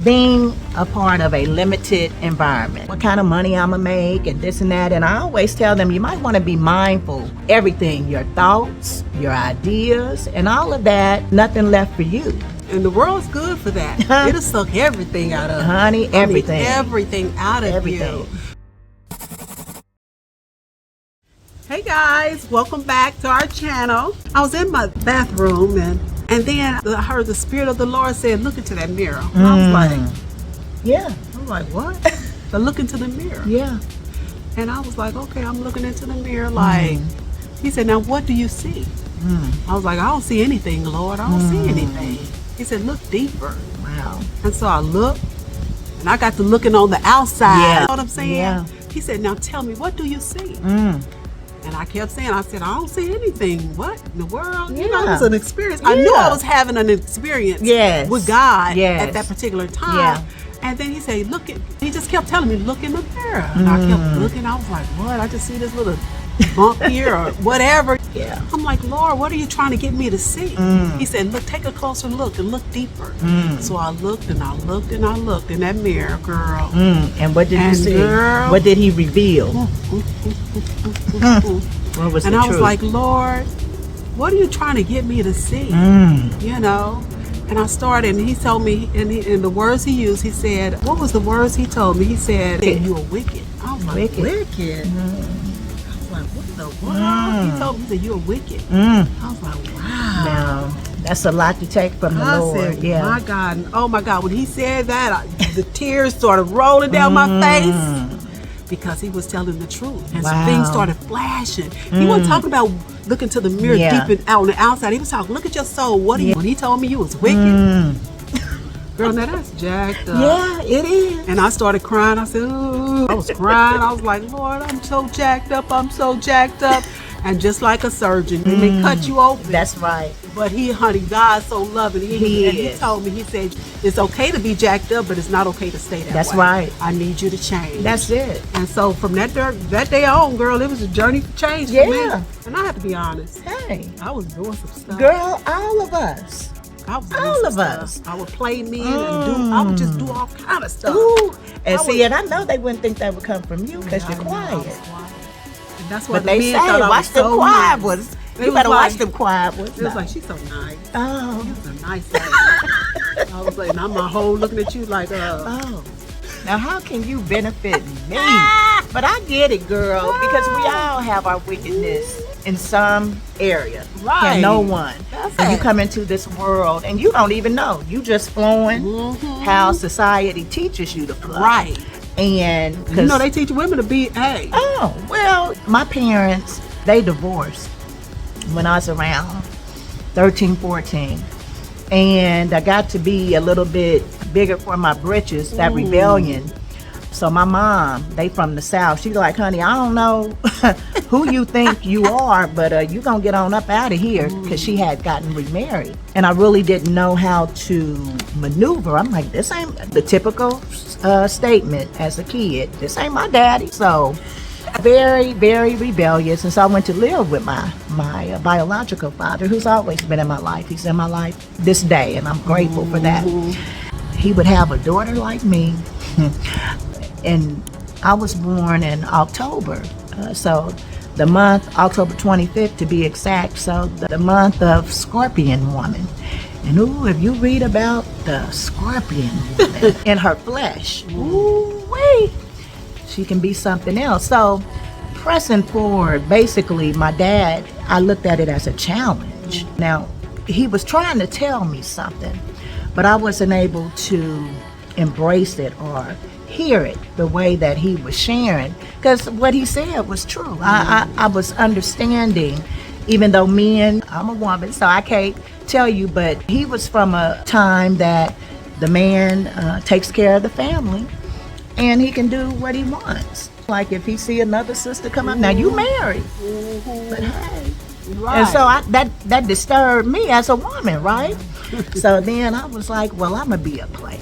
being a part of a limited environment. What kind of money I'ma make and this and that. And I always tell them you might want to be mindful. Everything, your thoughts, your ideas, and all of that, nothing left for you. And the world's good for that. It'll suck everything out of you. Honey, everything. I mean, everything out of you. Hey guys, welcome back to our channel. I was in my bathroom and then I heard the Spirit of the Lord say, look into that mirror. I was like, yeah. I was like, what? So look into the mirror. Yeah. And I was like, okay, I'm looking into the mirror like, he said, now what do you see? I was like, I don't see anything, Lord. I don't see anything. He said, look deeper. Wow. And so I looked and I got to looking on the outside. Yeah. You know what I'm saying? Yeah. He said, now tell me, what do you see? And I kept saying, I said, I don't see anything. What in the world? Yeah. You know, it was an experience. I knew I was having an experience with God at that particular time. Yeah. And then he said, he just kept telling me, look in the mirror. And I kept looking. I was like, what? I just see this little bump here or whatever. Yeah. I'm like, Lord, what are you trying to get me to see? He said, look, take a closer look and look deeper. So I looked and I looked and I looked in that mirror, girl. And what did you see? Girl, what did he reveal? What was and the I truth? was like, Lord, what are you trying to get me to see? You know? And I started, and he told me, in the words he used, he said, what was the words he told me? He said, you are wicked. I was like, wicked? I was like, what the world? He told me that you're wicked. I was like, wow. Now, that's a lot to take from the Lord. Said, my God. Oh my God. When he said that, the tears started rolling down my face. Because he was telling the truth. And some things started flashing. He wasn't talking about looking to the mirror deep and out on the outside. He was talking, look at your soul. What are you? When he told me you was wicked, girl, now that's jacked up. Yeah, it is. And I started crying. I said, ooh. I was crying. I was like, Lord, I'm so jacked up. I'm so jacked up. And just like a surgeon, and they cut you open. That's right. But honey, God's so loving. He told me, he said, it's okay to be jacked up, but it's not okay to stay that way. That's right. I need you to change. That's it. And so from that day on, girl, it was a journey for change for me. And I have to be honest. Hey. I was doing some stuff. Girl, all of us. All of us. I would play men and I would just do all kind of stuff. Ooh. And and I know they wouldn't think that would come from you because you're quiet. And that's what they say, watch them quiet ones. You better watch them quiet ones. It was like, she's so nice. Oh. She's a nice lady. I was like, and I'm my whole looking at you like, oh. Now how can you benefit me? But I get it, girl, because we all have our wickedness in some area. Right. And no one. And you come into this world and you don't even know. You just flowing how society teaches you to flow. Right. And you know they teach women to be Oh, well, my parents, they divorced when I was around 13, 14. And I got to be a little bit bigger for my britches, that rebellion. So my mom, they from the South, she's like, honey, I don't know who you think you are, but you gonna get on up out of here, because she had gotten remarried. And I really didn't know how to maneuver. I'm like, this ain't the typical statement as a kid. This ain't my daddy. So very, very rebellious. And so I went to live with my biological father, who's always been in my life. He's in my life this day, and I'm grateful for that. He would have a daughter like me. And I was born in October, so the month, October 25th to be exact, so the month of Scorpion woman. And ooh, if you read about the Scorpion woman in her flesh, ooh-wee, she can be something else. So pressing forward, basically my dad, I looked at it as a challenge. Now, he was trying to tell me something, but I wasn't able to embrace it or hear it the way that he was sharing, because what he said was true. I was understanding, even though I'm a woman, so I can't tell you, but he was from a time that the man takes care of the family and he can do what he wants. Like if he see another sister come up, now you married, but hey. Right. And so that disturbed me as a woman, right? So then I was like, well, I'm gonna be a player.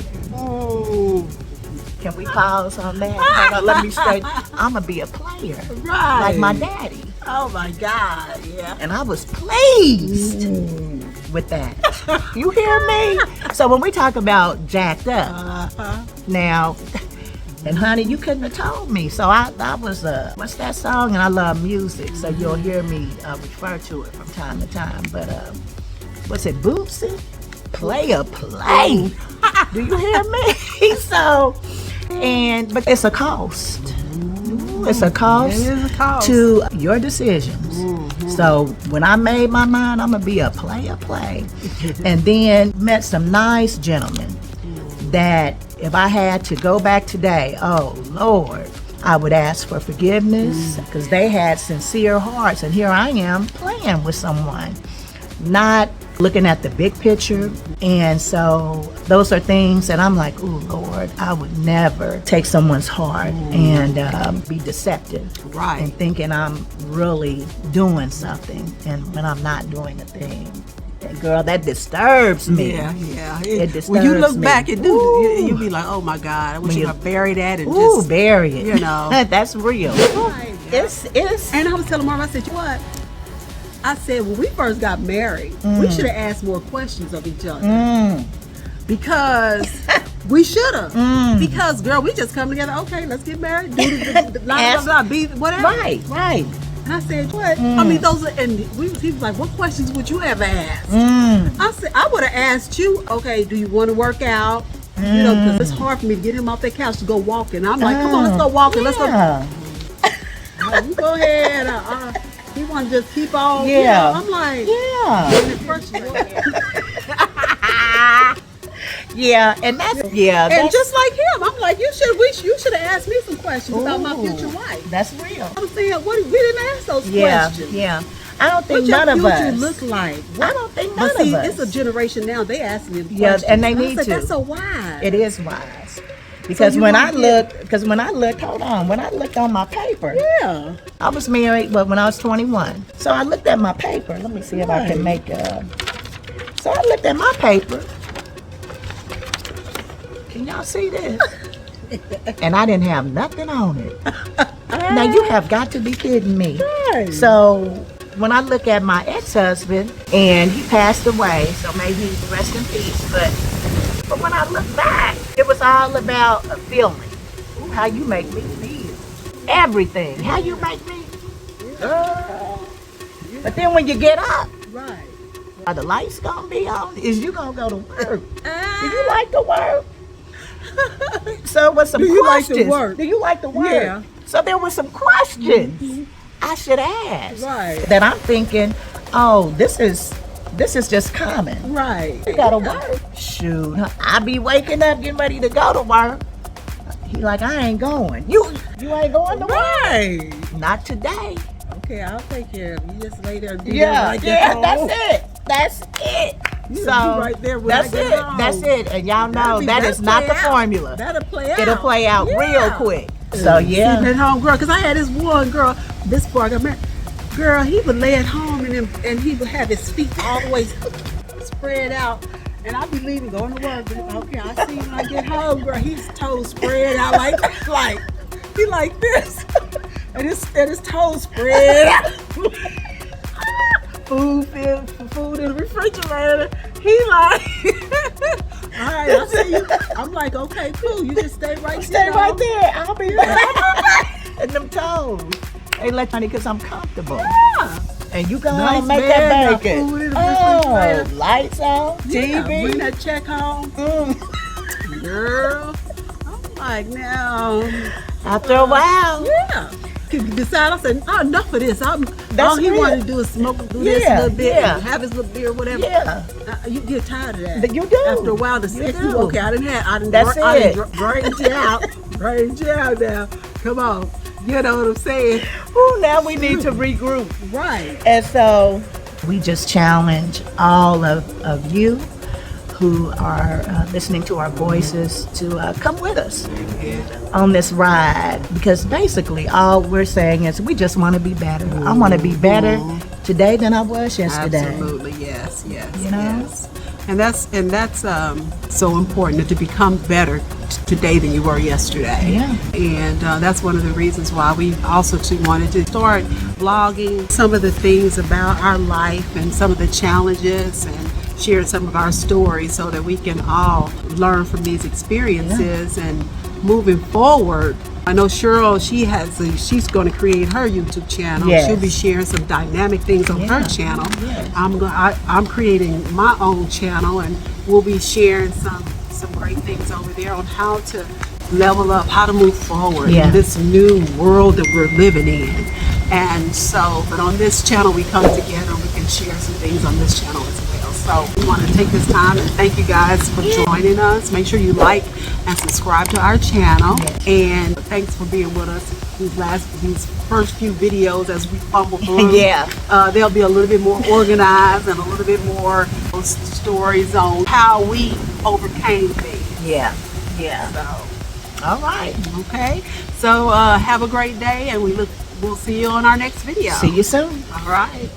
Can we pause on that? Hold on, let me say, I'm gonna be a player, like my daddy. Oh my God, yeah. And I was pleased. with that. You hear me? So when we talk about jacked up, now, and honey, you couldn't have told me. So I was, what's that song? And I love music, so you'll hear me refer to it from time to time. But what's it, Bootsy? Play. Do you hear me? So, but it's a cost. It's a cost to your decisions. So when I made my mind, I'm gonna be a play. And then met some nice gentlemen that if I had to go back today, oh Lord, I would ask for forgiveness because they had sincere hearts. And here I am playing with someone, not looking at the big picture. And so those are things that I'm like, oh Lord, I would never take someone's heart and be deceptive, and thinking I'm really doing something, and when I'm not doing a thing. And girl, that disturbs me. Yeah. It disturbs when you look me. back, you be like, oh my God, I wish you could bury that and just bury it. You know, that's real. It's. And I was telling Mom, I said, you know what? I said, when we first got married, we should have asked more questions of each other. Because we should have. Because, girl, we just come together, okay, let's get married, do the whatever. Right. And I said, what? I mean, those are, and he was like, what questions would you ever ask? I said, I would have asked you, okay, do you want to work out? You know, because it's hard for me to get him off that couch to go walking. I'm like, come on, let's go walking. Let's go. You go ahead. He want to just keep on. Yeah. You know, I'm like, and that's and just like him, I'm like, you should have asked me some questions about my future wife. That's real. I'm saying, we didn't ask those questions. Yeah. I don't think none of us. What your future look like? I don't think none of us. It's a generation now. They asking them questions. Yeah, and they need to. That's so wise. It is wise. Because when I looked on my paper, I was married, but when I was 21. So I looked at my paper. Let me see if I can make so I looked at my paper. Can y'all see this? And I didn't have nothing on it. Now you have got to be kidding me. Right. So when I look at my ex-husband, and he passed away, so may he rest in peace, but when I look back, it was all about a feeling. Ooh, how you make me feel. Everything. How you make me. But then when you get up, are the lights gonna be on? Is you gonna go to work? Do you like to work? So with some questions. Do you like to work? Yeah. So there were some questions I should ask. Right. That I'm thinking, oh, this is just common. Right. You gotta work. Shoot, I be waking up getting ready to go to work. He like, I ain't going. You ain't going to work? Right. Not today. Okay, I'll take care of you. You just lay there and do that's it. You So right there when that's I get it. home. That's it. And y'all know that is not the formula. That'll play out. It'll play out real quick. So Sitting at home, girl, because I had this one girl, this before I got married. Girl, he would lay at home and he would have his feet all the way spread out. And I'd be leaving, going to work. Okay, I see when I get home, girl, his toes spread out like he like this. And his toes spread out. Food in the refrigerator. He like, all right, I see you. I'm like, okay, cool. You just stay right there. Stay right there. I'll be back. And them toes. They let me because I'm comfortable. Yeah. And you go Nice home, make bed, that got food in bacon. the refrigerator. Lights on, Yeah, TV. bring that check home. Girl, I'm like, now. After a while. Yeah. Could decide, I said, oh, enough of this. All he real. wanted to do is smoke, do this a little bit, yeah. and have his little beer, whatever. Yeah. You get tired of that. But you do. After a while, the sex, do. okay, I didn't That's it. drained you out. Drained you out now. Come on. You know what I'm saying? Ooh, now we need to regroup. Right. And so we just challenge all of you who are listening to our voices to come with us on this ride, because basically all we're saying is we just want to be better. I want to be better today than I was yesterday. Absolutely, yes, You know? yes. And that's so important, to become better today than you were yesterday. Yeah. And that's one of the reasons why we also too wanted to start blogging some of the things about our life and some of the challenges and sharing some of our stories so that we can all learn from these experiences and moving forward. I know Cheryl, she's going to create her YouTube channel. Yes. She'll be sharing some dynamic things on her channel. Yes. I'm creating my own channel, and we'll be sharing some great things over there on how to level up, how to move forward in this new world that we're living in. And so, but on this channel, we come together and we can share some things on this channel as well. So we want to take this time and thank you guys for joining us. Make sure you like and subscribe to our channel. And thanks for being with us these first few videos as we fumble through. They'll be a little bit more organized and a little bit more stories on how we overcame things. So, all right. Okay. So have a great day, and we'll see you on our next video. See you soon. All right.